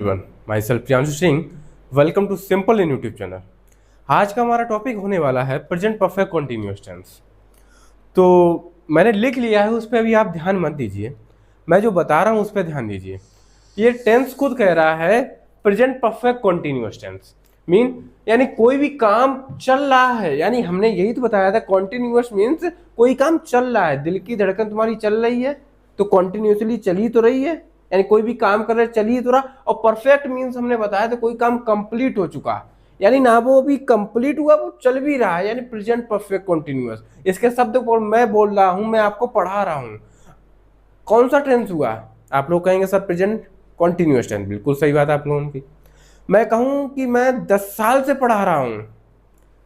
Everyone, myself Priyanshu Singh. Welcome to simple in YouTube channel. आज का हमारा टॉपिक होने वाला है प्रेजेंट परफेक्ट कॉन्टिन्यूअस टेंस। तो मैंने लिख लिया है, उस पर अभी आप ध्यान मत दीजिए, मैं जो बता रहा हूँ उस पर ध्यान दीजिए। ये टेंस खुद कह रहा है present perfect continuous tens mean यानी कोई भी काम चल रहा है, यानी हमने यही तो बताया था कॉन्टिन्यूअस मीन्स कोई काम चल रहा है। दिल की धड़कन तुम्हारी चल रही है तो कॉन्टिन्यूसली चली तो रही है, यानी कोई भी काम कर रहे चलिए तो रहा। और परफेक्ट मीन्स हमने बताया था कोई काम कंप्लीट हो चुका, यानी ना वो अभी कंप्लीट हुआ, वो चल भी रहा है, यानी प्रेजेंट परफेक्ट कॉन्टिन्यूअस। इसके शब्द मैं बोल रहा हूं, मैं आपको पढ़ा रहा हूं। कौन सा टेंस हुआ? आप लोग कहेंगे सर प्रेजेंट कॉन्टिन्यूअस टेंस, बिल्कुल सही बात है आप लोगों की। मैं कहूं कि मैं 10 साल से पढ़ा रहा हूं,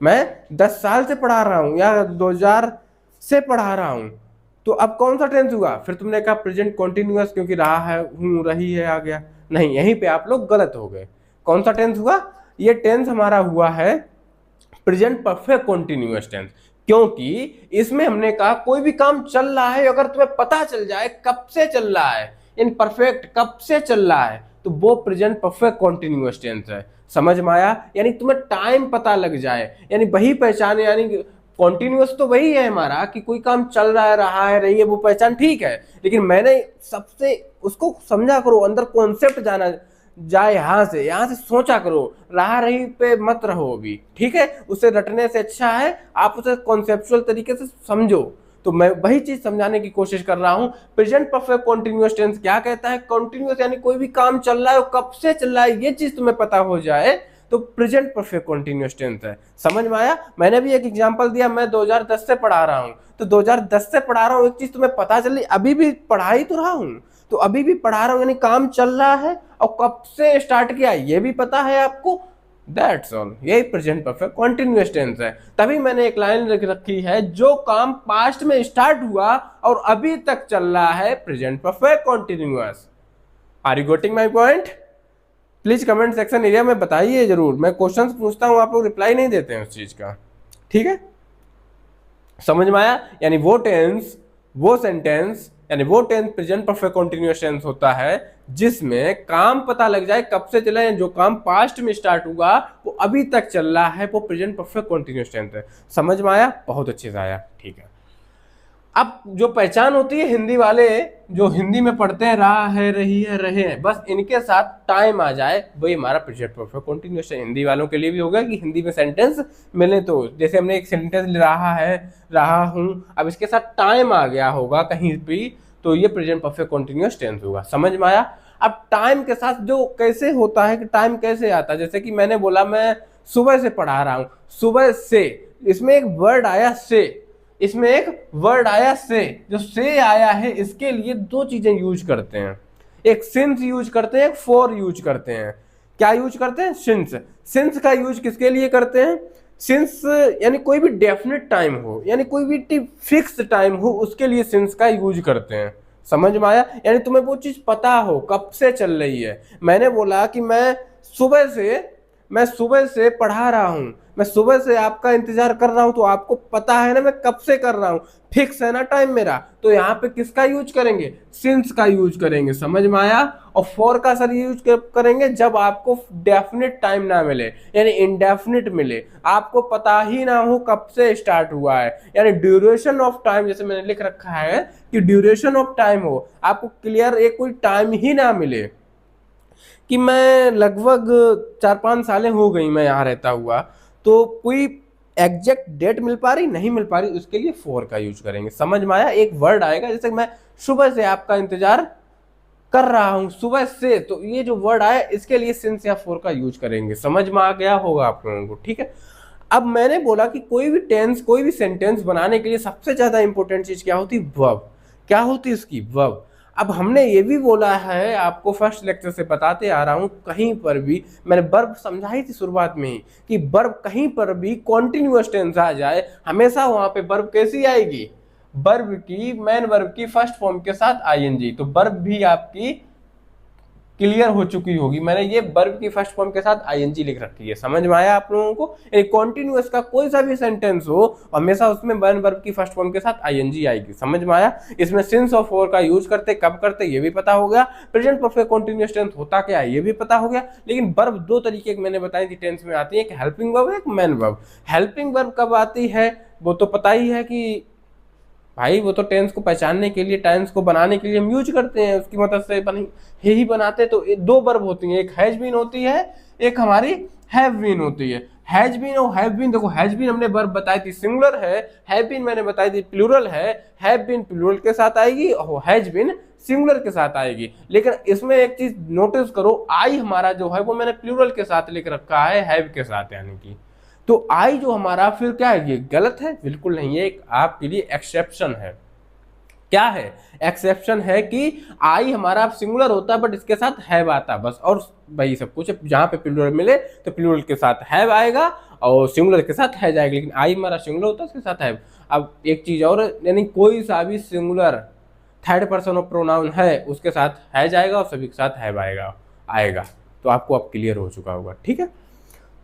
मैं 10 साल से पढ़ा रहा हूं या 2000 से पढ़ा रहा हूं, तो अब कौन सा टेंस हुआ? फिर तुमने कहा प्रेजेंट कॉन्टिन्यूअस, क्योंकि रहा है, हूं, रही है आ गया। नहीं, यहीं पे आप लोग गलत हो गए। कौन सा टेंस हुआ? ये टेंस हमारा हुआ है प्रेजेंट परफेक्ट कॉन्टिन्यूअस टेंस, क्योंकि इसमें हमने कहा कोई भी काम चल रहा है, अगर तुम्हें पता चल जाए कब से चल रहा है, इन परफेक्ट कब से चल रहा है, तो वो प्रेजेंट परफेक्ट कॉन्टिन्यूअस टेंस है। समझ में आया? यानी तुम्हें टाइम पता लग जाए, यानी वही पहचान, यानी कॉन्टिन्यूअस तो वही है हमारा कि कोई काम चल रहा है रही है, वो पहचान ठीक है, लेकिन मैंने सबसे उसको समझा करो, अंदर कॉन्सेप्ट जाना जाए, यहां से सोचा करो, रहा रही पे मत रहो अभी, ठीक है? उसे रटने से अच्छा है आप उसे कॉन्सेप्चुअल तरीके से समझो। तो मैं वही चीज समझाने की कोशिश कर रहा हूं। प्रेजेंट परफेक्ट कॉन्टिन्यूअस टेंस क्या कहता है? कॉन्टिन्यूअस यानी कोई भी काम चल रहा है, कब से चल रहा है, ये चीज तुम्हें पता हो जाए तो प्रेजेंट परफेक्ट कॉन्टिन्यूअस टेंस है। समझ में आया? मैंने भी एक एग्जांपल दिया, मैं 2010 से पढ़ा रहा हूं, तो 2010 से पढ़ा रहा हूं, एक चीज तुम्हें पता चली, अभी भी पढ़ा ही तो रहा हूं, तो अभी भी पढ़ा रहा हूं, यानी काम चल रहा है और कब से स्टार्ट किया ये भी पता है आपको। दैट्स ऑल, यही प्रेजेंट परफेक्ट कॉन्टिन्यूअस टेंस है। तभी मैंने एक लाइन रखी है, जो काम पास्ट में स्टार्ट हुआ और अभी तक चल रहा है, present perfect continuous. Are you getting my point? Please comment section area में बताइए जरूर, मैं क्वेश्चंस पूछता हूं, आप लोग रिप्लाई नहीं देते हैं उस चीज का, ठीक है? समझ में आया? यानी वो टेंस, वो सेंटेंस, यानी वो tense present perfect continuous tense होता है जिसमें काम पता लग जाए कब से चला है, जो काम पास्ट में स्टार्ट हुआ वो अभी तक चल रहा है, वो प्रेजेंट परफेक्ट कॉन्टिन्यूअस टेंस है। समझ में आया? बहुत अच्छे से आया, ठीक है। अब जो पहचान होती है, हिंदी वाले जो हिंदी में पढ़ते हैं, रहा है, रही है, रहे हैं, बस इनके साथ टाइम आ जाए वही हमारा प्रेजेंट परफेक्ट कॉन्टिन्यूअस है। हिंदी वालों के लिए भी होगा कि हिंदी में सेंटेंस मिले, तो जैसे हमने एक सेंटेंस रहा है, रहा हूं, अब इसके साथ टाइम आ गया होगा कहीं भी, तो ये प्रेजेंट परफेक्ट कॉन्टिन्यूअस टेंस होगा। समझ में आया? अब टाइम के साथ जो कैसे होता है कि टाइम कैसे आता है, जैसे कि मैंने बोला मैं सुबह से पढ़ा रहा हूं, सुबह से, इसमें एक वर्ड आया से, इसमें एक वर्ड आया से, जो से आया है इसके लिए दो चीजें यूज करते हैं, एक सिंस यूज करते हैं, एक फॉर यूज करते हैं। क्या यूज करते हैं? सिंस। सिंस का यूज किसके लिए करते हैं? सिंस यानी कोई भी डेफिनेट टाइम हो, यानी कोई भी फिक्स टाइम हो, उसके लिए सिंस का यूज करते हैं। समझ में आया? यानी तुम्हें वो चीज पता हो कब से चल रही है। मैंने बोला कि मैं सुबह से पढ़ा रहा हूं, मैं सुबह से आपका इंतजार कर रहा हूं, तो आपको पता है ना मैं कब से कर रहा हूं, फिक्स है ना टाइम मेरा, तो यहाँ पे किसका यूज करेंगे? सिंस का यूज करेंगे। समझ में आया? और फॉर का सर यूज करेंगे जब आपको डेफिनेट टाइम ना मिले, यानी इनडेफिनेट मिले, आपको पता ही ना हो कब से स्टार्ट हुआ है, यानी ड्यूरेशन ऑफ टाइम, जैसे मैंने लिख रखा है कि ड्यूरेशन ऑफ टाइम हो, आपको क्लियर एक कोई टाइम ही ना मिले कि मैं लगभग 4-5 सालें हो गई मैं यहाँ रहता हुआ, तो कोई एग्जैक्ट डेट मिल पा रही, नहीं मिल पा रही, उसके लिए फॉर का यूज करेंगे। समझ में आया? एक वर्ड आएगा, जैसे मैं सुबह से आपका इंतजार कर रहा हूं, सुबह से, तो ये जो वर्ड आया इसके लिए सिंस या फॉर का यूज करेंगे। समझ में आ गया होगा आप लोगों को, ठीक है? अब मैंने बोला कि कोई भी टेंस, कोई भी सेंटेंस बनाने के लिए सबसे ज्यादा इंपॉर्टेंट चीज क्या होती? वर्ब। क्या होती है इसकी? वर्ब। अब हमने ये भी बोला है, आपको फर्स्ट लेक्चर से बताते आ रहा हूं, कहीं पर भी मैंने वर्ब समझाई थी शुरुआत में ही कि वर्ब कहीं पर भी कॉन्टिन्यूअस टेंस आ जाए, हमेशा वहां पे वर्ब कैसी आएगी? वर्ब की, मेन वर्ब की फर्स्ट फॉर्म के साथ आईएनजी। तो वर्ब भी आपकी क्लियर हो चुकी होगी। मैंने ये वर्ब की फर्स्ट फॉर्म के साथ आईएनजी लिख रखी है, समझ में आया आप लोगों को। एक कॉन्टिन्यूअस का कोई सा भी सेंटेंस हो हमेशा उसमें वन वर्ब की फर्स्ट फॉर्म के साथ आईएनजी आएगी, समझ में आया। इसमें सिंस और फॉर का यूज करते कब करते ये भी पता हो गया, प्रेजेंट परफेक्ट कॉन्टिन्यूअस टेंस होता क्या है ये भी पता हो गया। लेकिन वर्ब दो तरीके की मैंने बताई थी टेंस में आती है, एक हेल्पिंग वर्ब, एक मेन वर्ब। हेल्पिंग वर्ब कब आती है वो तो पता ही है कि भाई वो तो टेंस को पहचानने के लिए, टेंस को बनाने के लिए हम यूज करते हैं, उसकी मदद से ही बनाते। तो दो वर्ब होती हैं, एक हैज बीन होती है, एक हमारी हैव बीन होती है। हैज बीन और हैव बीन, देखो हैज बीन हमने वर्ब बताई थी सिंगुलर है, हैव बीन मैंने बताई थी प्लूरल है। हैव बीन प्लूरल के साथ आएगी और हैज बीन सिंगुलर के साथ आएगी। लेकिन इसमें एक चीज नोटिस करो, आई हमारा जो है वो मैंने प्लूरल के साथ लिख रखा है, हैव के साथ, यानी कि तो आई जो हमारा फिर क्या है, ये गलत है, बिल्कुल नहीं, ये एक आपके लिए एक्सेप्शन है। क्या है एक्सेप्शन है कि आई हमारा सिंगुलर होता है बट इसके साथ हैव आता बस, और भाई सब कुछ जहां पे प्लूरल मिले तो प्लूरल के साथ हैव आएगा और सिंगुलर के साथ है जाएगा। लेकिन आई हमारा सिंगुलर होता है उसके साथ हैव। अब एक चीज और, यानी कोई सा भी singular third person of pronoun है उसके साथ है जाएगा और सभी के साथ हैव आएगा। तो आपको अब क्लियर हो चुका होगा, ठीक है।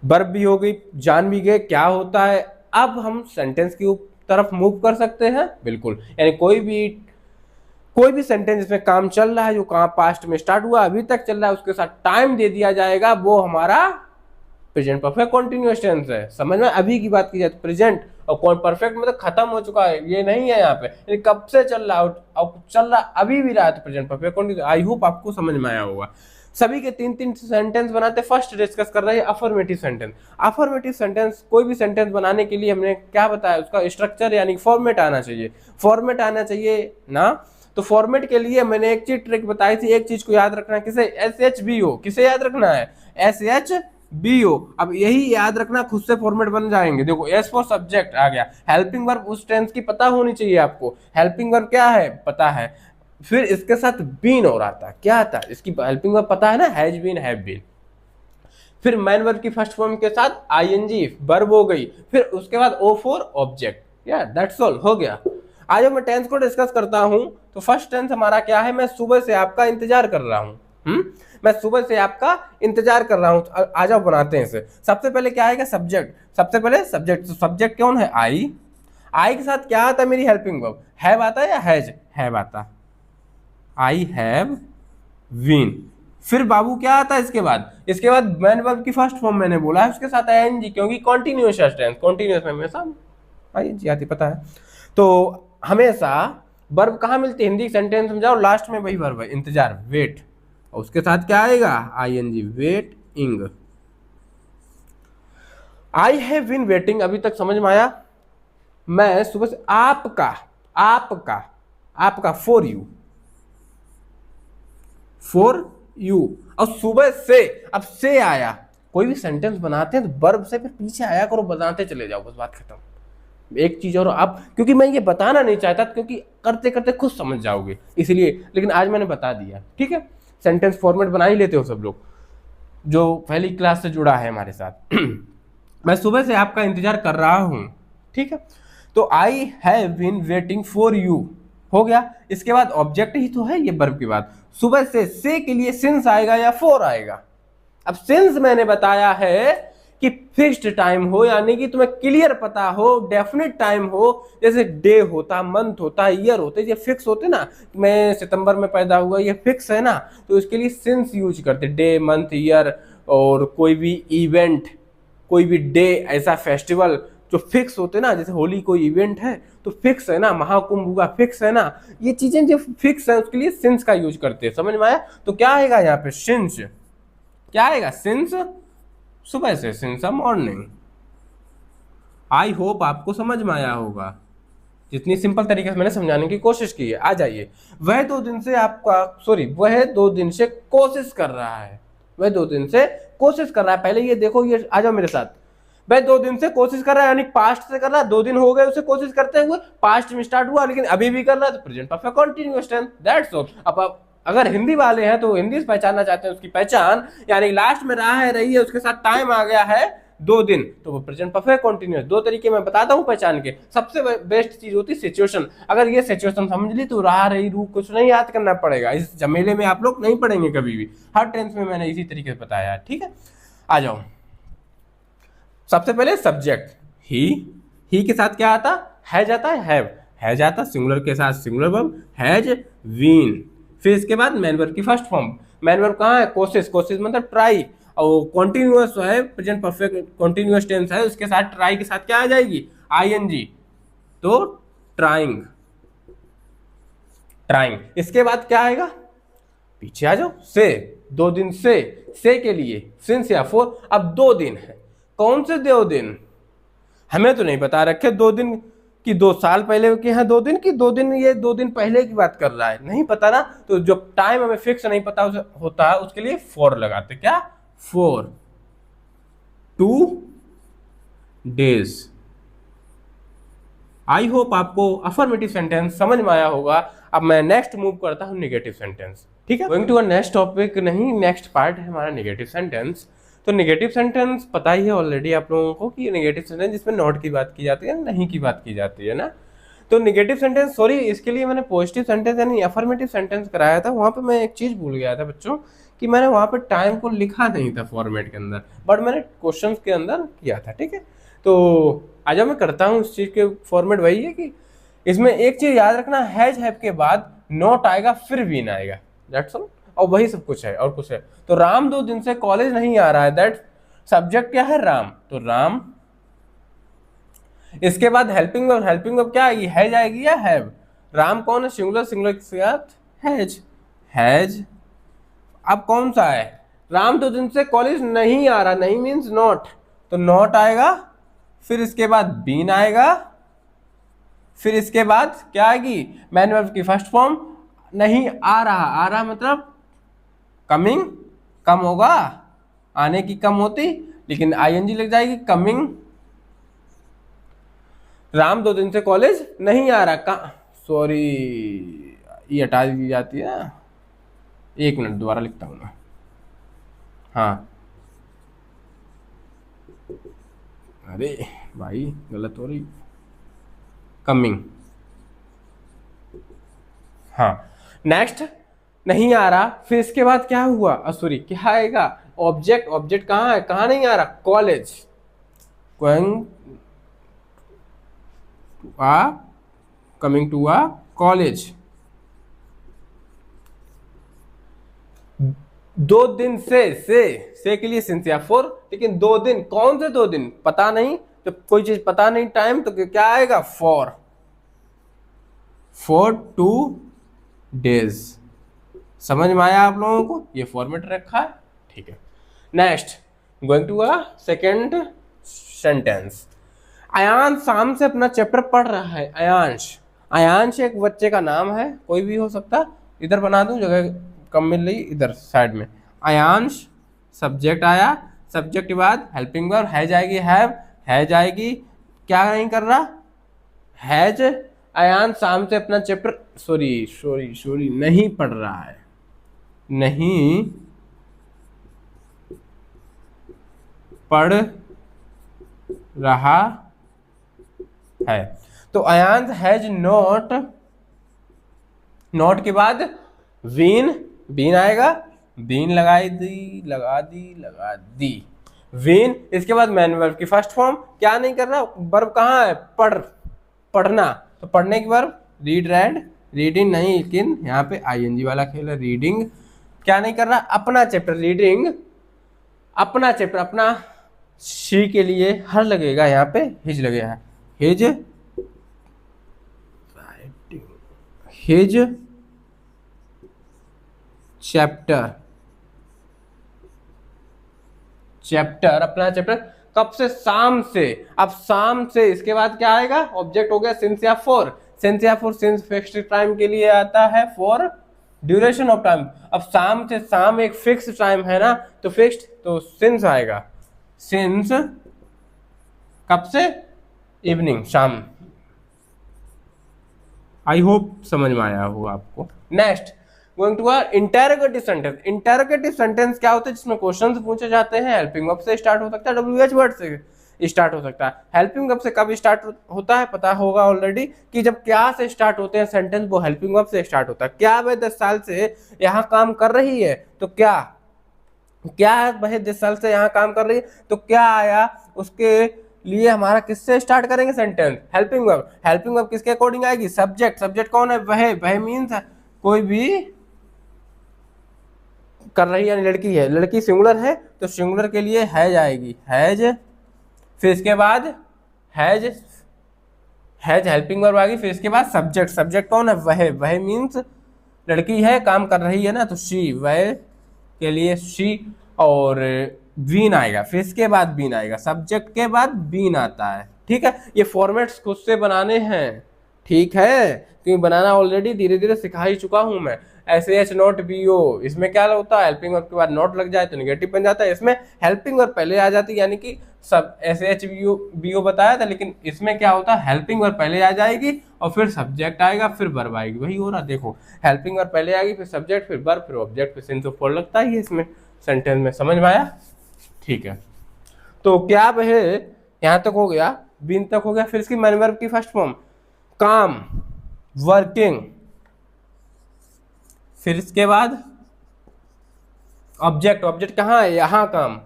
वर्ब भी हो गई, जान भी गए क्या होता है। अब हम सेंटेंस की तरफ मूव कर सकते हैं, बिल्कुल। यानी कोई भी सेंटेंस जिसमें काम चल रहा है, जो काम पास्ट में स्टार्ट हुआ अभी तक चल रहा है, उसके साथ टाइम दे दिया जाएगा, वो हमारा प्रेजेंट परफेक्ट कॉन्टिन्यूअस टेंस है। समझ में, अभी की बात की जाए तो प्रेजेंट और परफेक्ट मतलब खत्म हो चुका है, ये नहीं है यहाँ पे, यानी कब से चल रहा है और चल रहा अभी भी रहा है, तो present perfect continuous. I hope आपको समझ में आया होगा। सभी के तीन तीन सेंटेंस बनाते। फर्स्ट डिस्कस कर रहे हैं अफर्मेटिव सेंटेंस। अफर्मेटिव सेंटेंस, कोई भी सेंटेंस बनाने के लिए हमने क्या बताया, उसका स्ट्रक्चर यानी फॉर्मेट आना चाहिए, फॉर्मेट आना चाहिए ना। तो फॉर्मेट के लिए मैंने एक चीज ट्रिक बताई थी, एक चीज को याद रखना है, किसे, SHBO, किसे याद रखना है, SHBO। अब यही याद रखना, खुद से फॉर्मेट बन जाएंगे। देखो S फॉर सब्जेक्ट आ गया, हेल्पिंग वर्ब उस टेंस की पता होनी चाहिए आपको, हेल्पिंग वर्ब क्या है पता है। फिर इसके साथ बीन और आता है, क्या आता है, इसकी हेल्पिंग वर्ब पता है ना, हैज बीन, हैव बीन। फिर मैन वर्ब की फर्स्ट फॉर्म के साथ आईएनजी वर्ब हो गई। फिर उसके बाद O फॉर ऑब्जेक्ट, या दैट्स ऑल, हो गया। आज मैं टेंस को डिस्कस करता हूं। तो फर्स्ट टेंस हमारा क्या है, मैं सुबह से आपका इंतजार कर रहा हूं। मैं सुबह से आपका इंतजार कर रहा हूं। आ जाओ बनाते हैं इसे। सबसे पहले क्या आएगा, सब्जेक्ट, सबसे पहले सब्जेक्ट। तो सब्जेक्ट कौन है, आई के साथ क्या आता है, मेरी हेल्पिंग वर्ब, हैव आता है या हैज, हैव आता, आई हैव बीन। फिर बाबू क्या आता है इसके बाद मैन वर्ब की फर्स्ट फॉर्म मैंने बोला है, उसके साथ आईएनजी, क्योंकि कॉन्टिन्यूअस टेंस, कॉन्टिन्यूअस में हमेशा आईएनजी आती, पता है। तो हमेशा वर्ब कहाँ मिलती है, हिंदी सेंटेंस में जाओ, लास्ट में वही वर्ब है, इंतजार, वेट, और उसके साथ क्या आएगा, आईएनजी, वेट इंग। आई हैव बीन वेटिंग, अभी तक समझ में आया। मैं सुबह से आपका फॉर यू, और सुबह से, अब से आया, कोई भी सेंटेंस बनाते हैं तो वर्ब से फिर पीछे आया करो, बनाते चले जाओ, बस बात खत्म। एक चीज और आप, क्योंकि मैं ये बताना नहीं चाहता, क्योंकि करते करते खुद समझ जाओगे इसलिए, लेकिन आज मैंने बता दिया, ठीक है। सेंटेंस फॉर्मेट बना ही लेते हो सब लोग जो पहली क्लास से जुड़ा है हमारे साथ। मैं सुबह से आपका इंतजार कर रहा हूं, ठीक है। तो I have been waiting for you हो गया। इसके बाद ऑब्जेक्ट ही तो है ये वर्ब के बाद। सुबह से के लिए सिंस आएगा या फॉर आएगा। अब सिंस मैंने बताया है कि फिक्स्ड टाइम हो, यानी कि तुम्हें क्लियर पता हो, डेफिनेट टाइम हो, जैसे डे होता, मंथ होता, ईयर होते, ये फिक्स होते ना, मैं सितंबर में पैदा हुआ, ये फिक्स है ना, तो इसके लिए सिंस यूज करते, डे, मंथ, ईयर, और कोई भी इवेंट, कोई भी डे, ऐसा फेस्टिवल जो फिक्स होते ना, जैसे होली कोई इवेंट है तो फिक्स है ना, महाकुंभ हुआ फिक्स है ना, ये चीजें जो फिक्स है उसके लिए सिंस का यूज करते हैं, समझ में आया। तो क्या आएगा यहाँ पे, सिंस, क्या आएगा, सिंस सुबह से, सिंस मॉर्निंग। आई होप आपको समझ में आया होगा, जितनी सिंपल तरीके से मैंने समझाने की कोशिश की है। आ जाइए, वह 2 दिन से कोशिश कर रहा है, वह 2 दिन से कोशिश कर रहा है। पहले ये देखो, ये आ जाओ मेरे साथ, वह 2 दिन से कोशिश कर रहा है, यानी पास्ट से कर रहा है, 2 दिन हो गए उसे कोशिश करते हुए, पास्ट में स्टार्ट हुआ लेकिन अभी भी कर रहा है, तो present perfect continuous tense, that's all. अब अगर हिंदी वाले हैं तो हिंदी से पहचानना चाहते हैं उसकी पहचान, यानी लास्ट में रहा है, रही है, उसके साथ टाइम आ गया है, 2 दिन, तो वो प्रेजेंट परफेक्ट कंटिन्यूअस। 2 तरीके मैं बताता हूँ पहचान के। सबसे बेस्ट चीज होती है सिचुएशन। अगर ये सिचुएशन समझ ली तो रहा रही रू कुछ नहीं याद करना पड़ेगा। इस झमेले में आप लोग नहीं पढ़ेंगे कभी भी। हर टेंस में मैंने इसी तरीके से बताया है, ठीक है। आ जाओ, सबसे पहले सब्जेक्ट ही के साथ क्या आता, हैज आता है, हैज आता, सिंगुलर के साथ सिंगुलर वर्ब हैज बीन। फिर इसके बाद मैन वर्ब की फर्स्ट फॉर्म। मैन वर्ब कहाँ है, कोशिश, कोशिश मतलब ट्राई। और कॉन्टिन्यूअस है, प्रेजेंट परफेक्ट कॉन्टिन्यूअस टेंस है, उसके साथ ट्राई के साथ क्या आ जाएगी, आईएनजी, तो ट्राइंग, ट्राइंग। इसके बाद क्या आएगा, पीछे आ जाओ, से, 2 दिन से के लिए सिंस या फॉर। अब 2 दिन है, कौन से 2 दिन हमें तो नहीं बता रखे, 2 दिन कि 2 साल पहले के हैं 2 दिन की 2 दिन, ये 2 दिन पहले की बात कर रहा है, नहीं पता ना। तो जो टाइम हमें फिक्स नहीं पता होता है उसके लिए फॉर लगाते, क्या, फॉर 2 डेज। आई होप आपको अफर्मेटिव सेंटेंस समझ में आया होगा। अब मैं नेक्स्ट मूव करता हूं नेगेटिव सेंटेंस, ठीक है। Going to a next topic, नहीं नेक्स्ट पार्ट है हमारा नेगेटिव सेंटेंस। तो नेगेटिव सेंटेंस पता ही है ऑलरेडी आप लोगों को कि नेगेटिव सेंटेंस जिसमें नॉट की बात की जाती है, नहीं की बात की जाती है ना। तो नेगेटिव सेंटेंस, सॉरी इसके लिए मैंने पॉजिटिव सेंटेंस यानी अफर्मेटिव सेंटेंस कराया था, वहां पे मैं एक चीज भूल गया था बच्चों कि मैंने वहां पे टाइम को लिखा नहीं था फॉर्मेट के अंदर, बट मैंने क्वेश्चंस के अंदर किया था, ठीक है। तो आज मैं करता हूँ उस चीज के फॉर्मेट वही है कि इसमें एक चीज याद रखना, हैज हैव के बाद नॉट आएगा फिर बीन आएगा, दैट्स ऑल, और वही सब कुछ है और कुछ है। तो राम 2 दिन से कॉलेज नहीं आ रहा है, दैट सब्जेक्ट क्या है, राम, तो राम। इसके बाद हेल्पिंग वर्ब, हेल्पिंग वर्ब क्या आएगी, हैज आएगी या हैव। राम कौन है, सिंगुलर, सिंगुलर के साथ हैज, हैज। अब कौन सा है, राम 2 दिन से कॉलेज नहीं आ रहा, नहीं मीन्स नॉट, तो नॉट आएगा, फिर इसके बाद बीन आएगा, फिर इसके बाद क्या आएगी, मैन वर्ब की फर्स्ट फॉर्म, नहीं आ रहा मतलब कमिंग, कम होगा, आने की कम होती लेकिन आईएनजी लग जाएगी, कमिंग। राम 2 दिन से कॉलेज नहीं आ रहा, सॉरी ये हटा दी जाती है, 1 मिनट दोबारा लिखता हूं मैं, हाँ अरे भाई गलत हो रही, कमिंग, हाँ। नेक्स्ट नहीं आ रहा, फिर इसके बाद क्या हुआ, सॉरी क्या आएगा, ऑब्जेक्ट, ऑब्जेक्ट कहाँ है, कहाँ नहीं आ रहा, college, going to a, coming to a college. 2 दिन से के लिए सिंस या फॉर, लेकिन 2 दिन, कौन से 2 दिन पता नहीं, जब कोई चीज पता नहीं टाइम तो क्या आएगा, फॉर 2 डेज। समझ में आया आप लोगों को, ये फॉर्मेट रखा है, ठीक है। Next going to a second sentence. Ayansh शाम से अपना चैप्टर पढ़ रहा है, अयांश, अयांश एक बच्चे का नाम है, कोई भी हो सकता, इधर बना दूं जगह कम मिल रही, इधर साइड में, अयांश सब्जेक्ट आया, सब्जेक्ट के बाद हेल्पिंग वर्ब है जाएगी, है जाएगी, क्या नहीं कर रहा, हैज। अयांश शाम से अपना चैप्टर, सॉरी नहीं पढ़ रहा है, नहीं पढ़ रहा है, तो अयांश हैज नॉट, नॉट के बाद बीन आएगा, बीन लगा दी बीन। इसके बाद मैन वर्ब की फर्स्ट फॉर्म, क्या नहीं कर रहा, वर्ब कहाँ है, पढ़ना, तो पढ़ने की वर्ब रीड, रेड, रीडिंग नहीं, लेकिन यहाँ पे आईएनजी वाला खेल है, रीडिंग। क्या नहीं कर रहा, अपना चैप्टर, रीडिंग अपना चैप्टर, अपना शी के लिए हर लगेगा, यहाँ पे हिज लगेगा, हिज चैप्टर अपना चैप्टर, कब से, शाम से। अब शाम से इसके बाद क्या आएगा, ऑब्जेक्ट हो गया सिंस या फॉर, सिंस फिक्स्ड टाइम के लिए आता है, फॉर ड्यूरेशन ऑफ टाइम। अब शाम से, शाम एक फिक्स टाइम है ना, तो फिक्स्ड, तो सिंस आएगा, सिंस कब से, इवनिंग, शाम। आई होप समझ में आया होगा आपको। Next going to a interrogative sentence. Interrogative sentence क्या होता है? जिसमें क्वेश्चंस पूछे जाते हैं, हेल्पिंग वर्ब से स्टार्ट हो सकता है, WH वर्ड से स्टार्ट हो सकता है। हेल्पिंग वर्ब से कब स्टार्ट होता है पता होगा ऑलरेडी, कि जब क्या से स्टार्ट होते हैं सेंटेंस, वो हेल्पिंग वर्ब से स्टार्ट होता है। क्या वह 10 साल से यहाँ काम कर रही है, तो क्या वह 10 साल से यहाँ काम कर रही है, तो क्या आया उसके लिए हमारा किससे स्टार्ट करेंगे sentence? Helping verb. Helping verb किसके अकॉर्डिंग आएगी? सब्जेक्ट। सब्जेक्ट कौन है? वह मीन्स कोई भी कर रही है, यानी लड़की है। लड़की सिंगुलर है तो सिंगुलर के लिए हैज आएगी, हैज। फिर इसके बाद हैज हेल्पिंग वर्ब आ गई। फिर इसके बाद सब्जेक्ट। सब्जेक्ट कौन है? वह मीन्स लड़की है, काम कर रही है ना, तो शी, वह के लिए शी। और बीन आएगा, फिर इसके बाद बीन आएगा, सब्जेक्ट के बाद बीन आता है। ठीक है, ये फॉर्मेट्स खुद से बनाने हैं, ठीक है, क्योंकि बनाना ऑलरेडी धीरे धीरे सिखा ही चुका हूं मैं। SH नॉट BO, इसमें क्या होता है? हेल्पिंग वर्ब के बाद नॉट लग जाए तो नेगेटिव बन जाता है। इसमें हेल्पिंग वर्ब पहले आ जाती है, यानी कि सब SH BO बताया था, लेकिन इसमें क्या होता है? हेल्पिंग वर्ब पहले आ जाएगी और फिर सब्जेक्ट आएगा, फिर वर्ब आएगी। वही हो रहा, देखो, हेल्पिंग वर्ब पहले आएगी, फिर सब्जेक्ट, फिर वर्ब, फिर ऑब्जेक्ट, फिर सिंस ऑफ फॉर लगता है इसमें सेंटेंस में। समझ में आया? ठीक है, तो क्या वह यहां तक हो गया, बीन तक हो गया। फिर इसकी मैन वर्ब की फर्स्ट फॉर्म काम, वर्किंग। फिर इसके बाद ऑब्जेक्ट। ऑब्जेक्ट कहाँ है? यहां काम,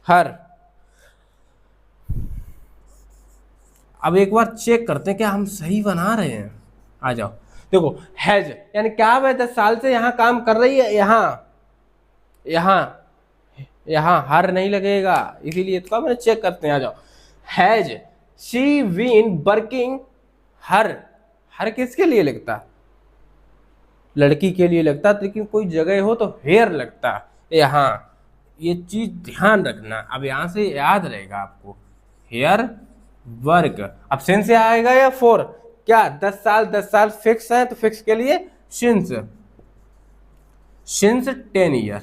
हर। अब एक बार चेक करते हैं क्या हम सही बना रहे हैं। आ जाओ, देखो, हैज यानी क्या वह 10 साल से यहां काम कर रही है? यहां हर नहीं लगेगा, इसीलिए तो मैंने चेक करते हैं। आ जाओ, हैज शी बीन वर्किंग, हर किसके लिए लगता? लड़की के लिए लगता, लेकिन कोई जगह हो तो हेयर लगता यहाँ। ये चीज ध्यान रखना, अब यहां से याद रहेगा आपको, हेयर वर्क। अब सिंस से आएगा या फॉर? क्या 10 साल फिक्स है, तो फिक्स के लिए सिंस 10 ईयर,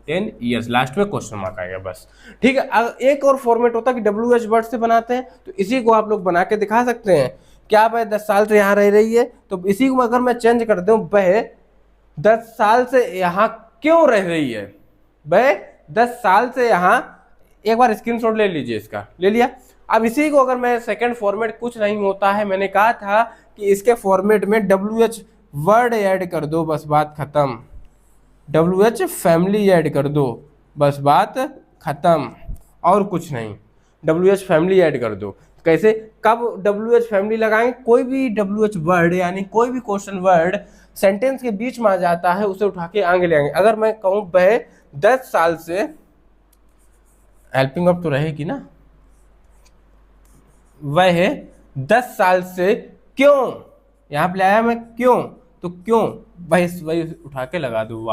10 ईयर्स, लास्ट में क्वेश्चन मार्क आएगा बस। ठीक है, एक और फॉर्मेट होता है कि WH वर्ड से बनाते हैं, तो इसी को आप लोग बना के दिखा सकते हैं। क्या वह 10 साल से यहाँ रह रही है, तो इसी को अगर मैं चेंज कर दूं, वह 10 साल से यहाँ क्यों रह रही है? वह 10 साल से यहाँ, एक बार स्क्रीनशॉट ले लीजिए इसका, ले लिया। अब इसी को अगर मैं सेकंड फॉर्मेट, कुछ नहीं होता है, मैंने कहा था कि इसके फॉर्मेट में WH वर्ड ऐड कर दो, बस बात खत्म। WH फैमिली ऐड कर दो, बस बात खत्म, और कुछ नहीं। WH फैमिली ऐड कर दो। कैसे, कब WH फैमिली लगाएंगे? कोई भी WH वर्ड, यानी कोई भी क्वेश्चन वर्ड सेंटेंस के बीच में आ जाता है, उसे उठा के आगे ले आएंगे। अगर मैं कहूं वह 10 साल से, हेल्पिंग वर्ब तो रहेगी ना, वह 10 साल से क्यों, यहां पे लाया मैं क्यों, तो क्यों, वही उठा के लगा दो,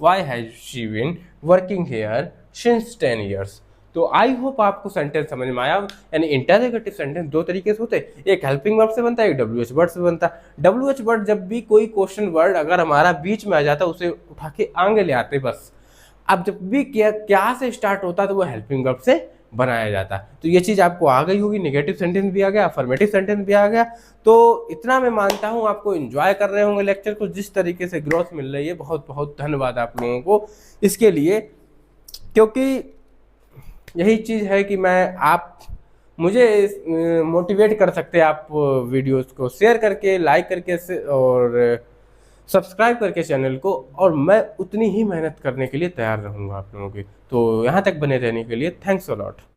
why has she been working here since 10 years. तो आई होप आपको सेंटेंस समझ में आया। यानी इंटरोगेटिव सेंटेंस दो तरीके से होते हैं, एक हेल्पिंग वर्ब से बनता है, एक WH वर्ड से बनता है। WH वर्ड जब भी कोई क्वेश्चन वर्ड अगर हमारा बीच में आ जाता है, उसे उठा के आगे ले आते बस। अब जब भी क्या से स्टार्ट होता है, तो वो हेल्पिंग वर्ब से बनाया जाता है। तो ये चीज आपको आ गई होगी, नेगेटिव सेंटेंस भी आ गया, अफर्मेटिव सेंटेंस भी आ गया। तो इतना मैं मानता हूं आपको एंजॉय कर रहे होंगे लेक्चर को, जिस तरीके से ग्रोथ मिल रही है। बहुत बहुत धन्यवाद आप लोगों को इसके लिए, क्योंकि यही चीज है कि मुझे मोटिवेट कर सकते हैं आप वीडियोस को शेयर करके, लाइक करके और सब्सक्राइब करके चैनल को, और मैं उतनी ही मेहनत करने के लिए तैयार रहूँगा आप लोगों की। तो यहाँ तक बने रहने के लिए थैंक्स अ लॉट।